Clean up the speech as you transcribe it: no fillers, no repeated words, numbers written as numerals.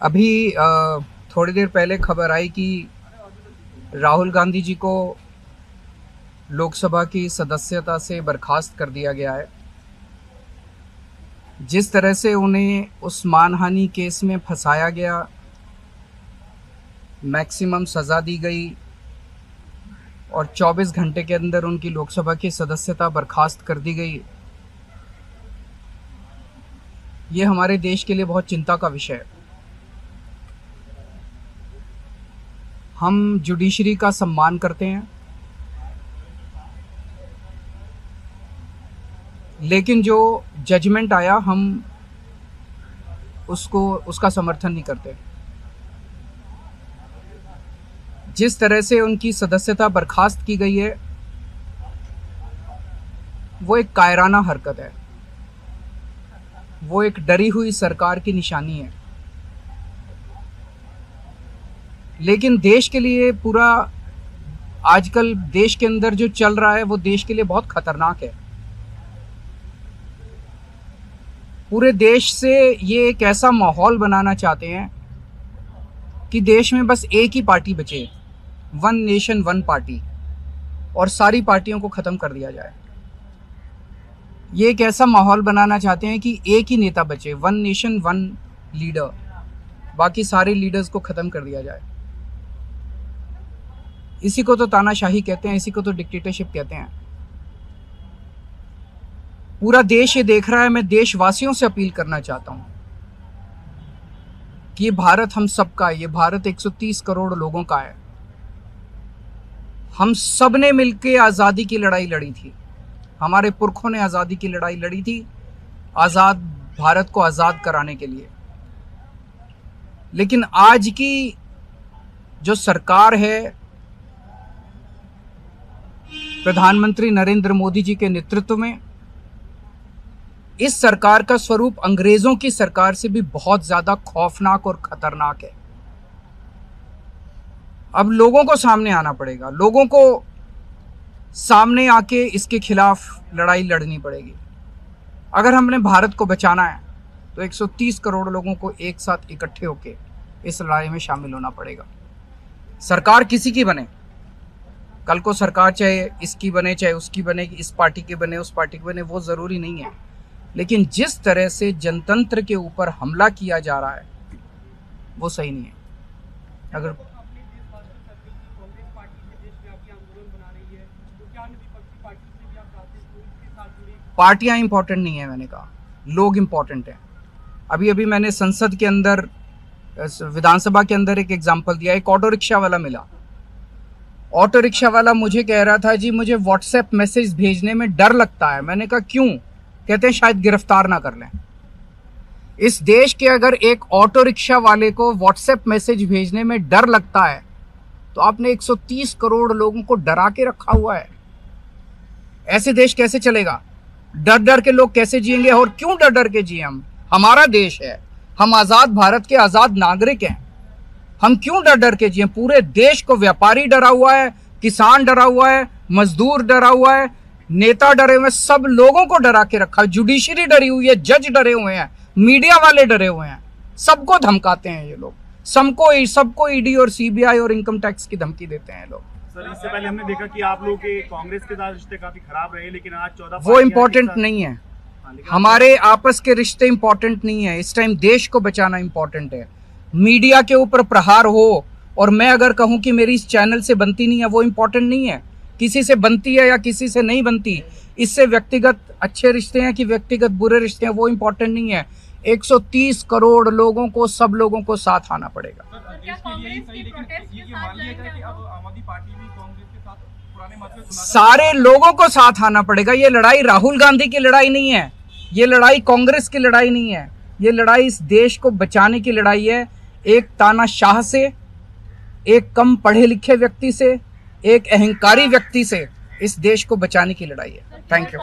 अभी थोड़ी देर पहले खबर आई कि राहुल गांधी जी को लोकसभा की सदस्यता से बर्खास्त कर दिया गया है। जिस तरह से उन्हें उस मानहानि केस में फंसाया गया, मैक्सिमम सज़ा दी गई और 24 घंटे के अंदर उनकी लोकसभा की सदस्यता बर्खास्त कर दी गई, ये हमारे देश के लिए बहुत चिंता का विषय है। हम जुडिशरी का सम्मान करते हैं, लेकिन जो जजमेंट आया हम उसका समर्थन नहीं करते। जिस तरह से उनकी सदस्यता बर्खास्त की गई है, वो एक कायराना हरकत है, वो एक डरी हुई सरकार की निशानी है। लेकिन देश के लिए पूरा आजकल देश के अंदर जो चल रहा है वो देश के लिए बहुत खतरनाक है। पूरे देश से ये एक ऐसा माहौल बनाना चाहते हैं कि देश में बस एक ही पार्टी बचे, वन नेशन वन पार्टी, और सारी पार्टियों को ख़त्म कर दिया जाए। ये एक ऐसा माहौल बनाना चाहते हैं कि एक ही नेता बचे, वन नेशन वन लीडर, बाकी सारे लीडर्स को ख़त्म कर दिया जाए। इसी को तो तानाशाही कहते हैं, इसी को तो डिक्टेटरशिप कहते हैं। पूरा देश ये देख रहा है। मैं देशवासियों से अपील करना चाहता हूँ कि ये भारत हम सबका है, ये भारत 130 करोड़ लोगों का है। हम सब ने मिलकर आज़ादी की लड़ाई लड़ी थी, हमारे पुरखों ने आज़ादी की लड़ाई लड़ी थी, आज़ाद भारत को आज़ाद कराने के लिए। लेकिन आज की जो सरकार है, प्रधानमंत्री नरेंद्र मोदी जी के नेतृत्व में, इस सरकार का स्वरूप अंग्रेजों की सरकार से भी बहुत ज्यादा खौफनाक और खतरनाक है। अब लोगों को सामने आना पड़ेगा, लोगों को सामने आके इसके खिलाफ लड़ाई लड़नी पड़ेगी। अगर हमने भारत को बचाना है तो 130 करोड़ लोगों को एक साथ इकट्ठे होके इस लड़ाई में शामिल होना पड़ेगा। सरकार किसी की बने, कल को सरकार चाहे इसकी बने चाहे उसकी बने, इस पार्टी की बने उस पार्टी की बने, वो ज़रूरी नहीं है। लेकिन जिस तरह से जनतंत्र के ऊपर हमला किया जा रहा है वो सही नहीं है। अगर पार्टियां इंपॉर्टेंट नहीं है, मैंने कहा लोग इंपॉर्टेंट हैं। अभी अभी मैंने संसद के अंदर, विधानसभा के अंदर एक एग्जाम्पल दिया। एक ऑटो रिक्शा वाला मिला, ऑटो रिक्शा वाला मुझे कह रहा था, जी मुझे व्हाट्सएप मैसेज भेजने में डर लगता है। मैंने कहा क्यों? कहते हैं शायद गिरफ्तार ना कर लें। इस देश के अगर एक ऑटो रिक्शा वाले को व्हाट्सएप मैसेज भेजने में डर लगता है तो आपने 130 करोड़ लोगों को डरा के रखा हुआ है। ऐसे देश कैसे चलेगा? डर डर के लोग कैसे जिएंगे? और क्यों डर डर के जिए? हम, हमारा देश है, हम आज़ाद भारत के आज़ाद नागरिक हैं, हम क्यों डर डर के जिए? पूरे देश को व्यापारी डरा हुआ है, किसान डरा हुआ है, मजदूर डरा हुआ है, नेता डरे हुए हैं, सब लोगों को डरा के रखा है। जुडिशरी डरी हुई है, जज डरे हुए हैं, मीडिया वाले डरे हुए हैं, सबको धमकाते हैं ये लोग, सबको ईडी और सीबीआई और इनकम टैक्स की धमकी देते हैं लोग। सर, इससे पहले हमने देखा कि आप लोगों के कांग्रेस के साथ रिश्ते काफी खराब रहे, लेकिन आज 14 वो इम्पोर्टेंट नहीं है। हमारे आपस के रिश्ते इंपॉर्टेंट नहीं है। इस टाइम देश को बचाना इंपॉर्टेंट है। मीडिया के ऊपर प्रहार हो और मैं अगर कहूं कि मेरी इस चैनल से बनती नहीं है, वो इंपॉर्टेंट नहीं है। किसी से बनती है या किसी से नहीं बनती, इससे व्यक्तिगत अच्छे रिश्ते हैं कि व्यक्तिगत बुरे रिश्ते हैं, वो इंपॉर्टेंट नहीं है। 130 करोड़ लोगों को, सब लोगों को साथ आना पड़ेगा। सारे लोगों को साथ आना पड़ेगा। ये लड़ाई राहुल गांधी की लड़ाई नहीं है, ये लड़ाई कांग्रेस की लड़ाई नहीं है, ये लड़ाई इस देश को बचाने की लड़ाई है। एक तानाशाह से, एक कम पढ़े लिखे व्यक्ति से, एक अहंकारी व्यक्ति से इस देश को बचाने की लड़ाई है। Thank you.